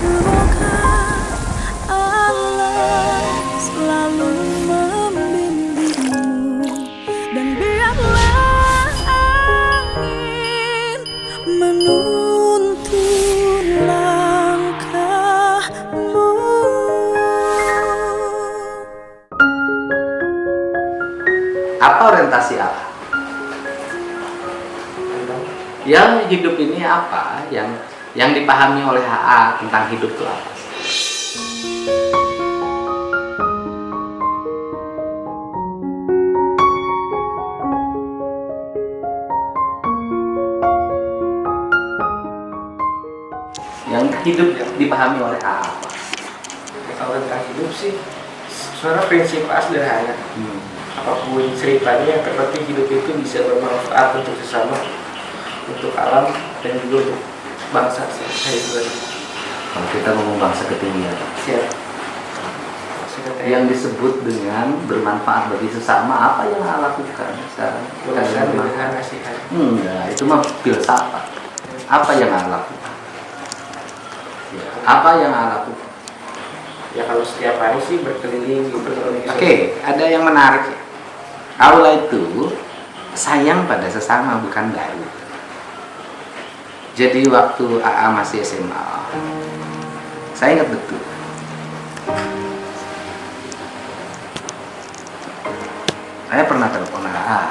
Semoga Allah selalu membimbingmu, dan biarlah angin menuntun langkahmu. Apa orientasi Allah? Yang hidup ini apa? Yang dipahami oleh HA tentang hidup itu apa? Yang hidup dipahami oleh HA apa? Kalau tentang hidup sih sebenarnya prinsip sederhana. Apapun ceritanya, yang terpenting hidup itu bisa bermanfaat untuk sesama, untuk alam, dan juga untuk bangsa. Kalau kita ngomong bangsa ketinggian, Siap. yang disebut dengan bermanfaat bagi sesama, apa yang Allah lakukan sekarang? Belasan dengan nasihat. Enggak, itu mah filsafat. Apa yang Allah lakukan? Ya, apa yang Allah lakukan? Ya kalau setiap hari sih berkeliling gitu. Oke, ada yang menarik ya. Allah itu sayang pada sesama, bukan baru. Jadi waktu AA masih SMA, saya ingat betul. Saya pernah telepon AA.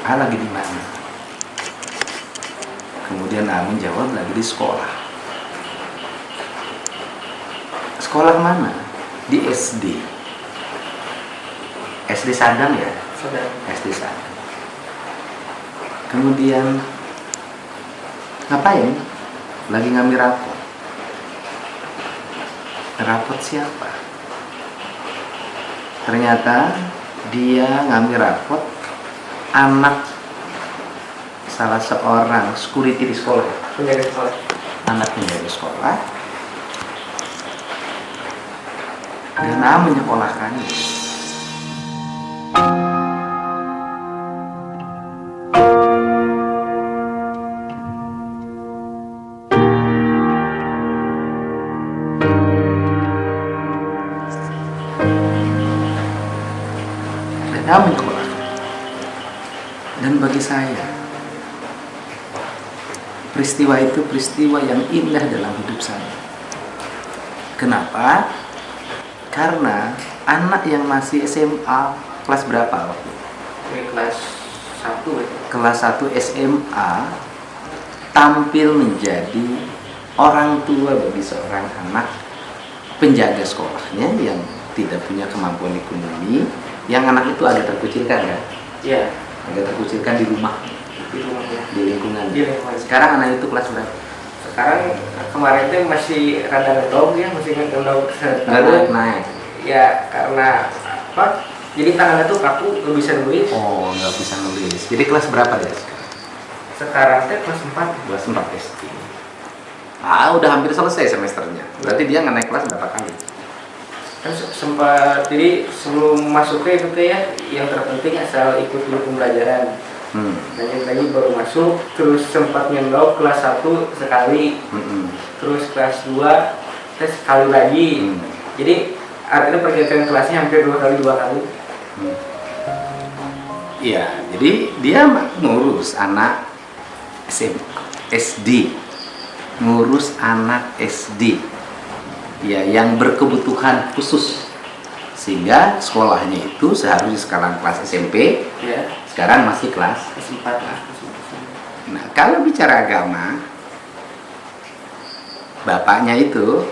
AA lagi di mana? Kemudian AA menjawab lagi di sekolah. Sekolah mana? Di SD. SD Sadang ya? Sadang. SD Sadang. Kemudian ngapain? Lagi ngambil rapot. Rapot siapa? Ternyata dia ngambil rapot anak salah seorang security di sekolah. Penjaga sekolah. Anak penjaga sekolah. Dan A menyekolahkannya. Dan A menyekolahkan. Dan bagi saya, peristiwa itu peristiwa yang indah dalam hidup saya. Kenapa? Karena anak yang masih SMA kelas berapa waktu? Ini kelas 1 ya. Kelas 1 SMA tampil menjadi orang tua bagi seorang anak penjaga sekolahnya yang tidak punya kemampuan ekonomi, yang anak itu agak terkucilkan kan? Iya. Agak terkucilkan di rumah, Di rumahnya. di lingkungan. Di lingkungan. Sekarang anak itu kelas berapa? Sekarang kemarin tuh masih rada ngedog ya, masih ngedog Nggak naik. Ya karena apa? Jadi tangannya tuh kaku, nggak bisa nulis. Oh, nggak bisa nulis. Jadi kelas berapa dia? Sekarang teh kelas 4. Kelas 4 SD. Ah, udah hampir selesai semesternya. Berarti dia nggak naik kelas berapa kali? Kan sempat, jadi sebelum masuk ke itu teh ya, yang terpenting asal ikut dulu pembelajaran. Dan lagi baru masuk, terus sempat nyendok kelas 1 sekali, terus kelas 2 tes sekali lagi. Jadi artinya pergantian kelasnya hampir 2 kali. Iya, jadi dia ngurus anak SD, ngurus anak SD, ya yang berkebutuhan khusus, sehingga sekolahnya itu seharusnya sekarang kelas SMP, Ya, sekarang masih kelas. kelas 4 lah. Nah, kalau bicara agama, bapaknya itu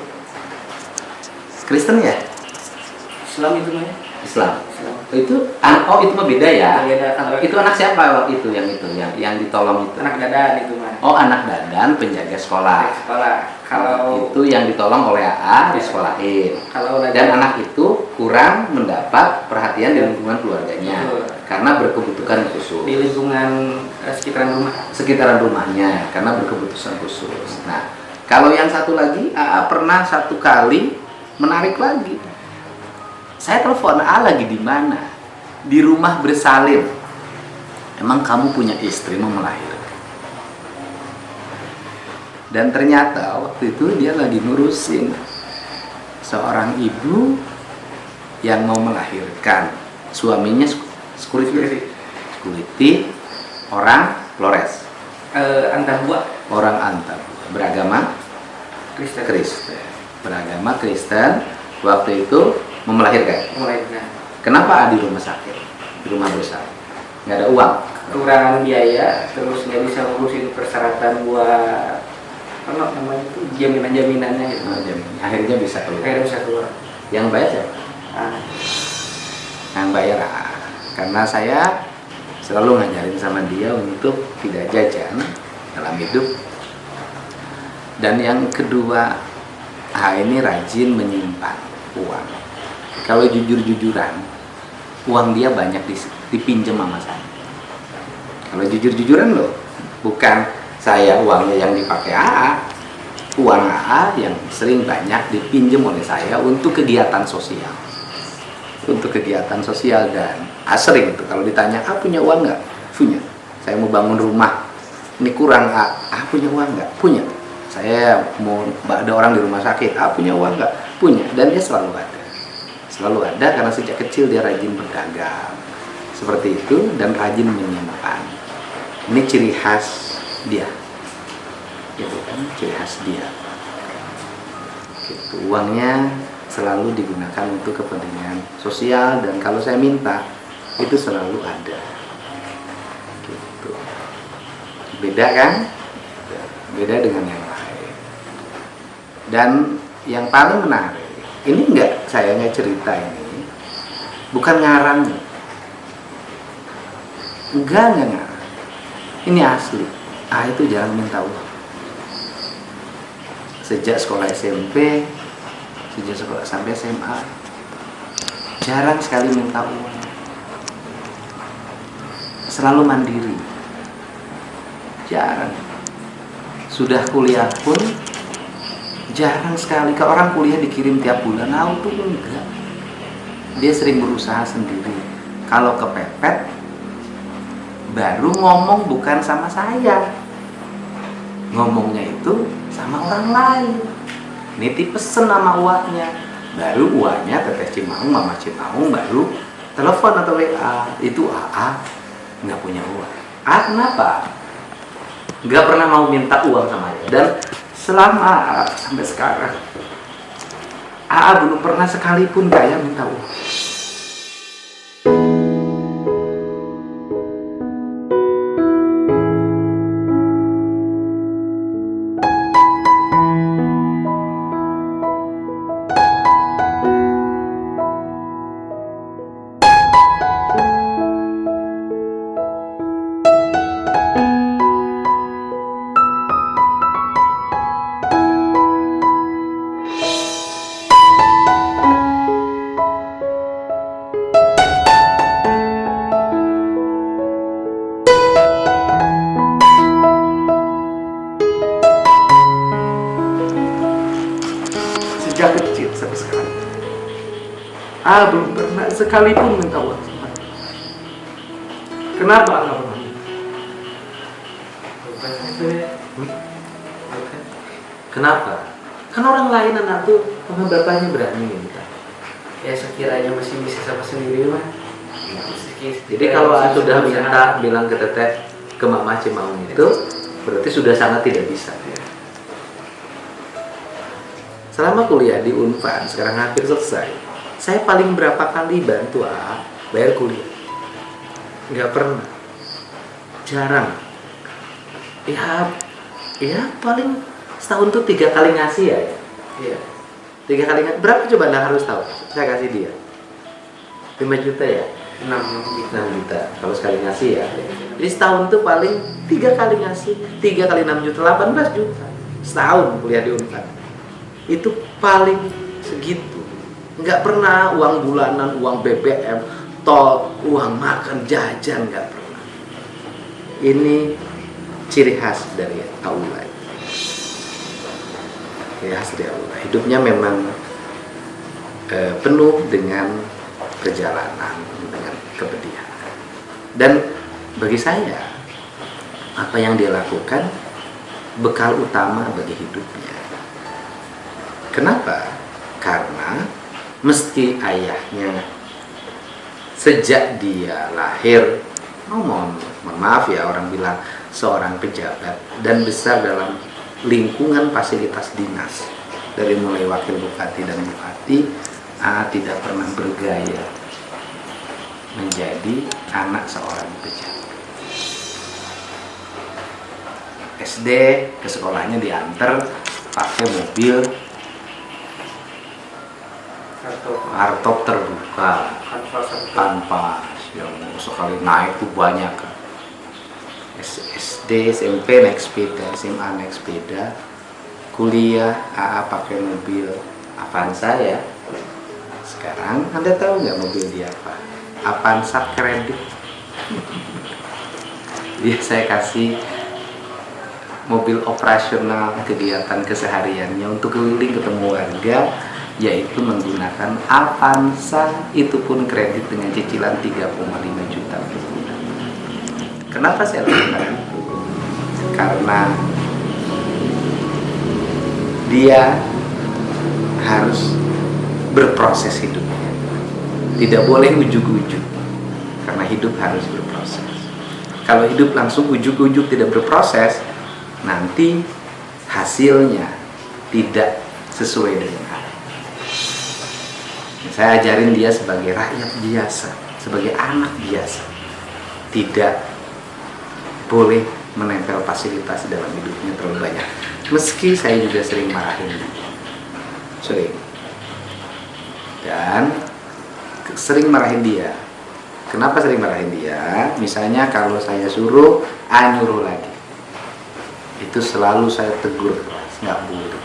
Kristen ya? Islam itu mah ya? Islam. Islam. Itu oh itu mah beda ya? Beda. Itu anak siapa itu yang ditolong itu? Anak dadan itu mah. Oh, anak dadan penjaga sekolah. Di sekolah. Kalau Itu yang ditolong oleh AA disekolahin. kalau Dan anak itu kurang mendapat perhatian di lingkungan keluarganya. Betul. Karena berkebutuhan khusus. di lingkungan Sekitaran rumahnya karena berkebutuhan khusus. Nah, kalau yang satu lagi, AA pernah satu kali menarik lagi. Saya telepon, AA lagi di mana? Di rumah bersalin. Emang kamu punya istri mau melahirkan? Dan ternyata waktu itu dia lagi ngurusin seorang ibu yang mau melahirkan. Suaminya security orang Flores, Antabua orang Antabua, beragama Kristen. Beragama Kristen, waktu itu mau melahirkan. Kenapa di rumah sakit, di rumah besar, nggak ada uang, kekurangan biaya, terus nggak bisa ngurusin persyaratan buat apa namanya itu jaminan-jaminannya gitu. Akhirnya bisa keluar. Yang bayar siapa? Yang bayar karena saya selalu ngajarin sama dia untuk tidak jajan dalam hidup. Dan yang kedua, ini rajin menyimpan uang. Kalau jujur-jujuran, uang dia banyak dipinjam sama saya. Kalau jujur-jujuran loh, bukan saya uangnya yang dipakai uang yang sering banyak dipinjam oleh saya untuk kegiatan sosial. Dan sering itu kalau ditanya, punya uang nggak? Punya. Saya mau bangun rumah, ini kurang punya uang nggak? Punya. Saya mau ada orang di rumah sakit, punya uang nggak? Punya. Dan dia selalu ada karena sejak kecil dia rajin berdagang seperti itu dan rajin menyimpan. Ini ciri khas dia, gitu kan, ciri khas dia. Gitu. Uangnya selalu digunakan untuk kepentingan sosial dan kalau saya minta itu selalu ada. Gitu. Beda kan? Beda dengan yang lain. Dan yang paling menarik, ini saya cerita ini bukan ngarang. Enggak ngarang. Ini asli. Itu jarang minta uang. Sejak sekolah SMP, sejak sekolah sampai SMA, jarang sekali minta uang. Selalu mandiri. Jarang. Sudah kuliah pun jarang sekali. Ke orang kuliah dikirim tiap bulan, itu enggak. Dia sering berusaha sendiri. Kalau kepepet, baru ngomong bukan sama saya. Ngomongnya itu sama orang lain. Nitip pesen sama uaknya. Baru uaknya Teteh Cimaung, Mama Cimaung baru telepon atau WA. Itu nggak punya uang. Kenapa? Nggak pernah mau minta uang sama dia. Dan selama sampai sekarang belum pernah sekalipun kayak minta uang. Sejak kecil sampai sekarang belum pernah sekalipun minta uang sama dia. Kenapa nggak pernah? Kenapa? Kan orang lain anak tuh sama bapaknya berani minta. Ya sekiranya masih bisa sama sendiri mah. Jadi kalau sudah minta bilang ke Teteh, ke Mama Cimaung itu berarti sudah sangat tidak bisa. Selama kuliah di Unpad, sekarang hampir selesai, saya paling berapa kali bantu bayar kuliah? Nggak pernah. Jarang. Ya paling setahun tuh 3 kali ngasih ya. Iya. 3 kali ngasih. Berapa coba Anda harus tahu? Saya kasih dia 5 juta ya? 6 juta. Kalau sekali ngasih ya. Jadi setahun tuh paling 3 kali ngasih. 3 kali 6 juta, 18 juta. Setahun kuliah di Unpad. Itu paling segitu. Nggak pernah uang bulanan, uang BBM, tol, uang makan, jajan, nggak pernah. Ini ciri khas dari Aulay. Ciri khas dari Aulay. Hidupnya memang penuh dengan perjalanan, dengan kepedihan. Dan bagi saya, apa yang dia lakukan bekal utama bagi hidupnya. Kenapa? Karena meski ayahnya sejak dia lahir, mohon maaf ya, orang bilang seorang pejabat dan besar dalam lingkungan fasilitas dinas, dari mulai wakil bupati dan bupati, tidak pernah bergaya menjadi anak seorang pejabat. SD ke sekolahnya diantar pakai mobil hardtop terbuka, tanpa yang sekali naik tuh banyak. SD, SMP naik sepeda, SMA naik sepeda, kuliah AA pakai mobil Avanza ya. Sekarang Anda tahu nggak mobil dia apa? Avanza kredit. Dia saya kasih mobil operasional kegiatan kesehariannya untuk keliling ketemu warga, yaitu menggunakan Avanza, itu pun kredit dengan cicilan 3,5 juta per bulan. Kenapa saya lakukan itu? Karena dia harus berproses hidupnya, tidak boleh ujuk-ujuk, karena hidup harus berproses. Kalau hidup langsung ujuk-ujuk tidak berproses, nanti hasilnya tidak sesuai dengan harapan. Saya ajarin dia sebagai rakyat biasa, sebagai anak biasa, tidak boleh menempel fasilitas dalam hidupnya terlalu banyak. Meski saya juga sering marahin dia, sering, dan sering marahin dia. Kenapa sering marahin dia? Misalnya kalau saya suruh, nyuruh lagi, itu selalu saya tegur keras, nggak boleh.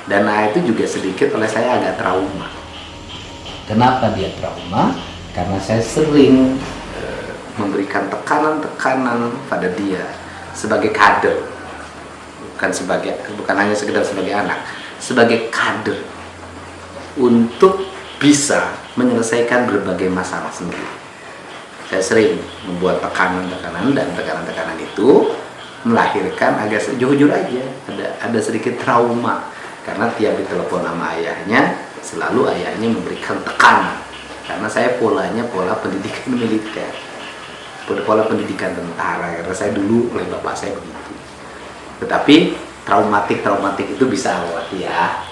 Dan itu juga sedikit oleh saya agak trauma. Kenapa dia trauma? Karena saya sering memberikan tekanan-tekanan pada dia sebagai kader, bukan hanya sekedar sebagai anak, sebagai kader, untuk bisa menyelesaikan berbagai masalah sendiri. Saya sering membuat tekanan-tekanan, dan tekanan-tekanan itu melahirkan agak jujur aja ada sedikit trauma, karena tiap ditelepon sama ayahnya selalu ayahnya memberikan tekanan, karena saya polanya pola pendidikan militer, pola pendidikan tentara, karena saya dulu oleh bapak saya begitu. Tetapi traumatik itu bisa lewati ya,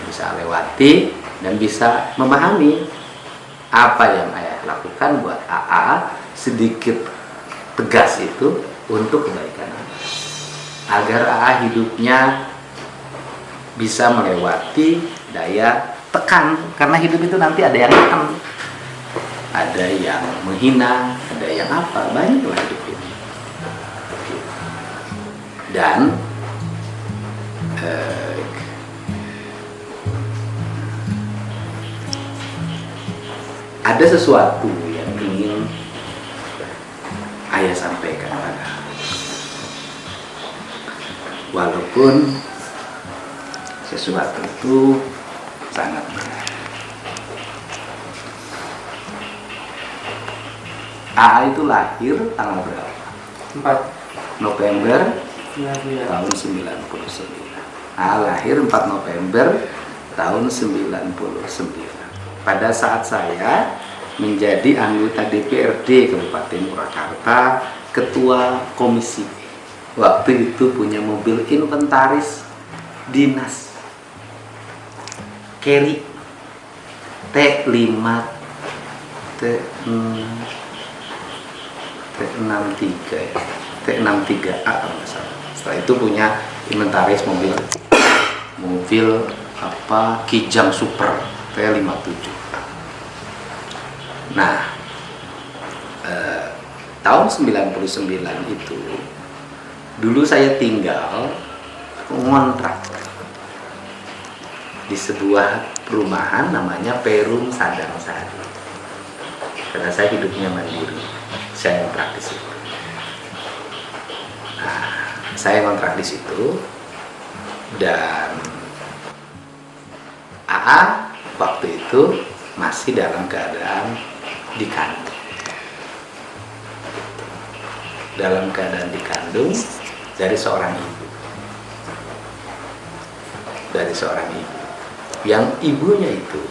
bisa lewati dan bisa memahami apa yang ayah lakukan buat AA, sedikit tegas itu untuk kebaikan anak, agar AA hidupnya bisa melewati daya tekan, karena hidup itu nanti ada yang tekan, ada yang menghina, ada yang apa, banyak lah hidup ini. Dan ada sesuatu yang ingin ayah sampaikan pada, walaupun sesuatu itu sangat berat. AA itu lahir tanggal berapa? 4 November 99. tahun 99. AA lahir 4 November tahun 99. Pada saat saya menjadi anggota DPRD Kabupaten Purwakarta, ketua komisi. Waktu itu punya mobil inventaris dinas Carry T5 T63A kalau nggak salah. Setelah itu punya inventaris mobil Kijang Super T57. Nah, tahun 99 itu dulu saya tinggal ngontrak di sebuah perumahan namanya Perum Sadang Sari, karena saya hidupnya mandiri. Saya ngontrak di situ. Nah, saya ngontrak di situ, dan AA waktu itu masih dalam keadaan dikandung. Dalam keadaan dikandung dari seorang ibu. dari seorang ibu, yang ibunya itu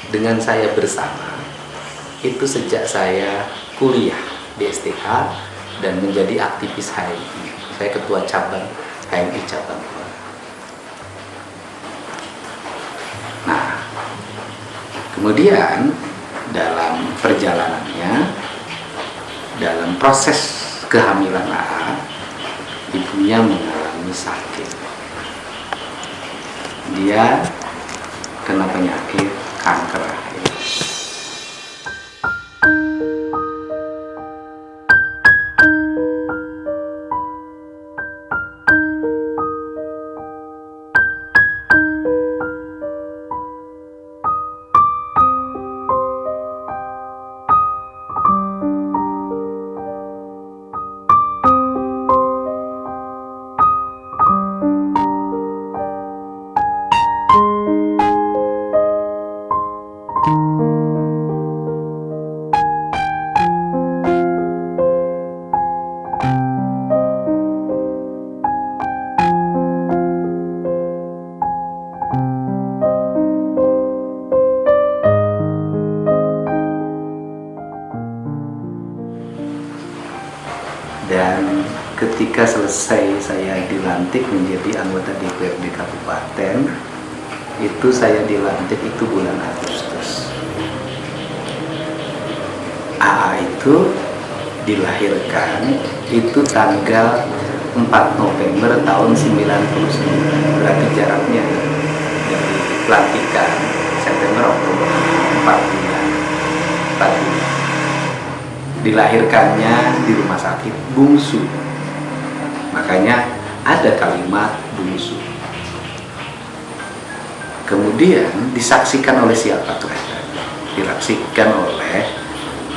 dengan saya bersama itu sejak saya kuliah di STH dan menjadi aktivis HMI. Saya ketua cabang HMI cabang. Nah, kemudian dalam perjalanannya, dalam proses kehamilan AA, ibunya mengalami sakit. Dia kena penyakit kanker rahim. Dan ketika selesai saya dilantik menjadi anggota DPRD Kabupaten, itu saya dilantik itu bulan Agustus. AA itu dilahirkan itu tanggal 4 November tahun 99. Berarti jaraknya dari pelantikan September Oktober 4 bulan. Dilahirkannya di rumah sakit bungsu, makanya ada kalimat bungsu. Kemudian disaksikan oleh siapa tuh? Disaksikan oleh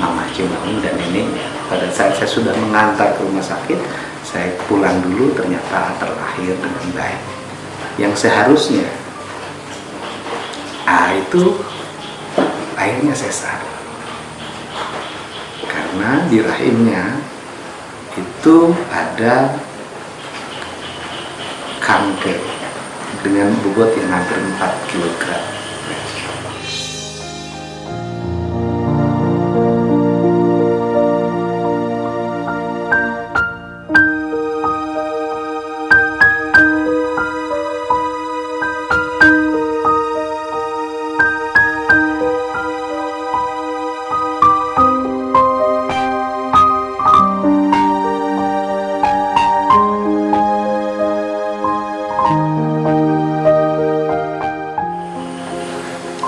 Mama Cimaung dan neneknya. Pada saat saya sudah mengantar ke rumah sakit, saya pulang dulu, ternyata terlahir dengan baik. Yang seharusnya itu akhirnya sesar. Karena di rahimnya itu ada kanker dengan bobot yang hampir 4 kg.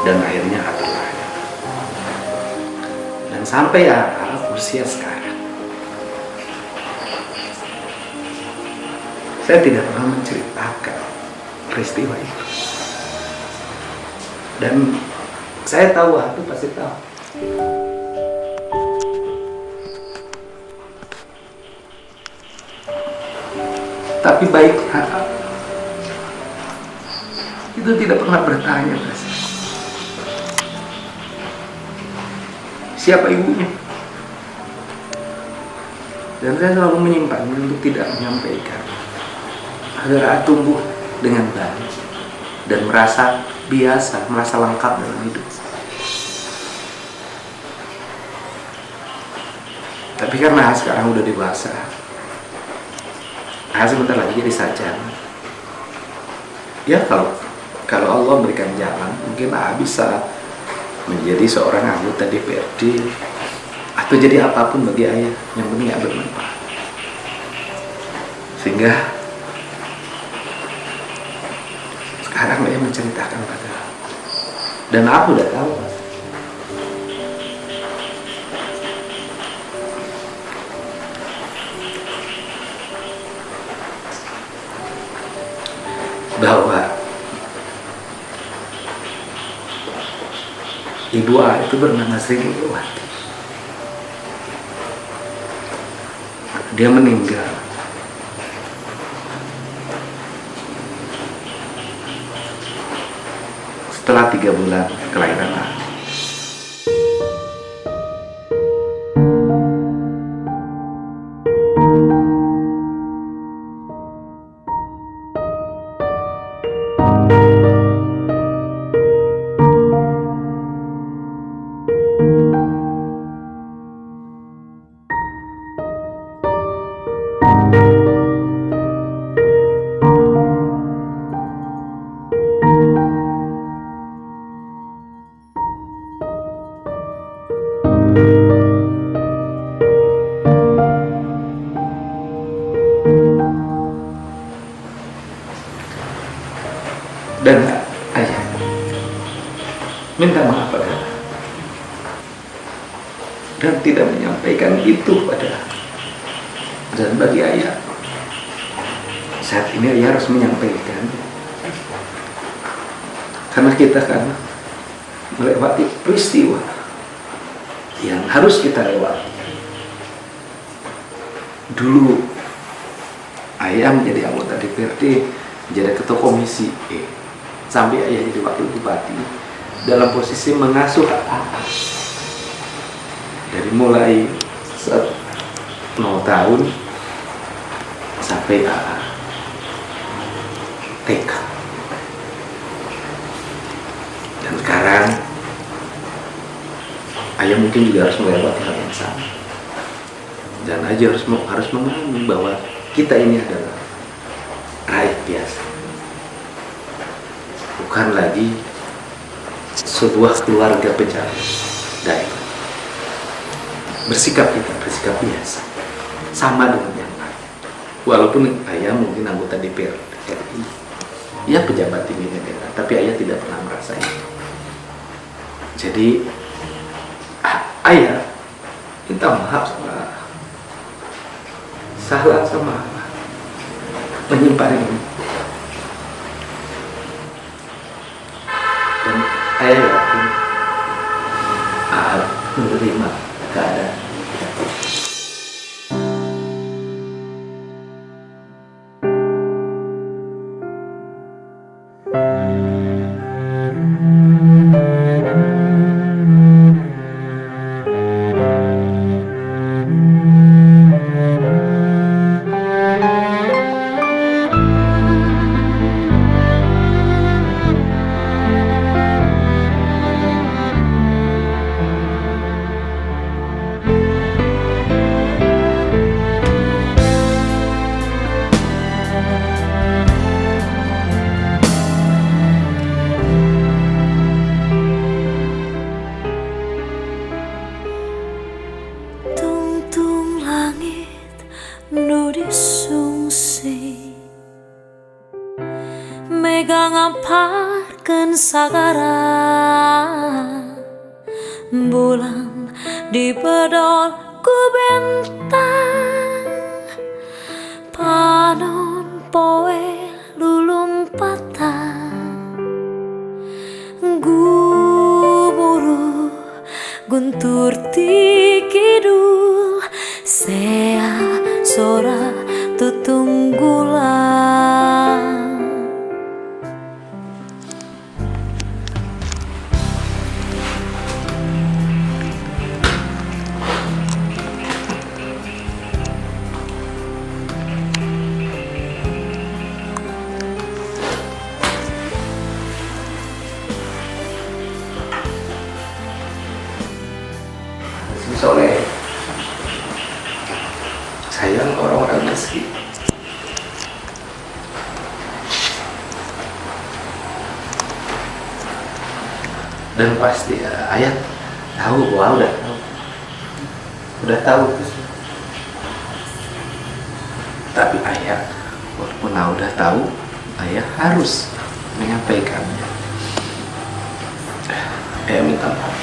Dan akhirnya adalah, dan sampai usia sekarang saya tidak pernah menceritakan peristiwa itu, dan saya tahu itu pasti tahu. Tapi baik itu tidak pernah bertanya siapa ibunya, dan saya selalu menyimpan untuk tidak menyampaikan agar tumbuh dengan baik dan merasa biasa, merasa lengkap dalam hidup. Tapi karena sekarang udah dewasa, sebentar lagi jadi sarjana. Ya kalau Allah berikan jalan, mungkin bisa menjadi seorang anggota DPRD atau jadi apapun bagi ayah, yang penting bermanfaat. Sehingga sekarang ayah menceritakan pada, dan aku udah tahu bahwa Ibu A itu bernama Sri Mulyawati. Dia meninggal setelah 3 bulan kelahiran A. Dan ayah minta maaf pada dan tidak menyampaikan itu pada. Dan bagi ayah, saat ini ayah harus menyampaikan, karena kita kan melewati peristiwa yang harus kita lewati. Dulu ayah menjadi anggota DPRD, menjadi ketua komisi sampai ayah jadi wakil bupati, dalam posisi mengasuh anak dari mulai 0 tahun sampai TK. Dan sekarang ayah mungkin juga harus melewati hal yang sama. Dan ayah harus memahami bahwa kita ini adalah rakyat biasa, bukan lagi sebuah keluarga pejabat daerah. Bersikap biasa, sama dengan yang lain. Walaupun ayah mungkin anggota DPR RI, ya pejabat tinggi negara, tapi ayah tidak pernah merasa itu. Jadi ayah minta maaf salah sama menyimpan ini. Dan ayah yakin menerima keadaan. Tungtung langit nu disungsi Mega ngamparkeun sagara bulan dibedol ku bentang panon poe lulumpatan gumuruh guntur ti kidul sea sora tutunggulan. Soleh, sayang orang-orang miskin. Dan pasti ayah tahu bahwa udah tahu. Tapi ayah walaupun udah tahu, ayah harus menyampaikannya. Ayah minta maaf.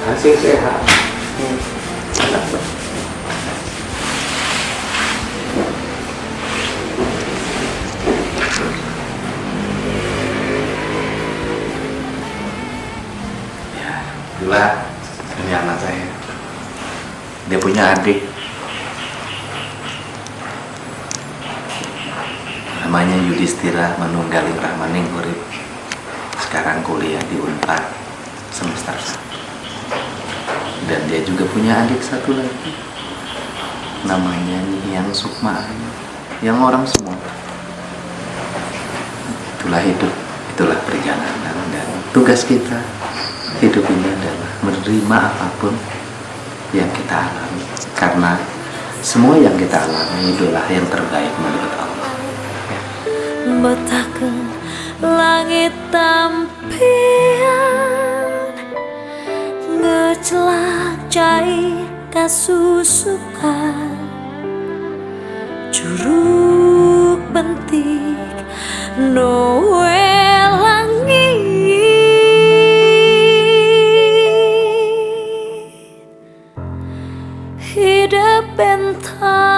Masih sehat. Ya, itulah ini anak saya. Dia punya adik. Namanya Yudhistira Manunggaling Rahmaning Urip. Sekarang kuliah di Unpad semester 1. Dan dia juga punya adik satu lagi, namanya Nyihang Sukma, yang orang semua. Itulah hidup, itulah perjalanan, dan tugas kita hidup ini adalah menerima apapun yang kita alami, karena semua yang kita alami itulah yang terbaik menurut Allah. Betaken langit tampian ngecelacai kasusukan curug bentik noe langit hidup bentang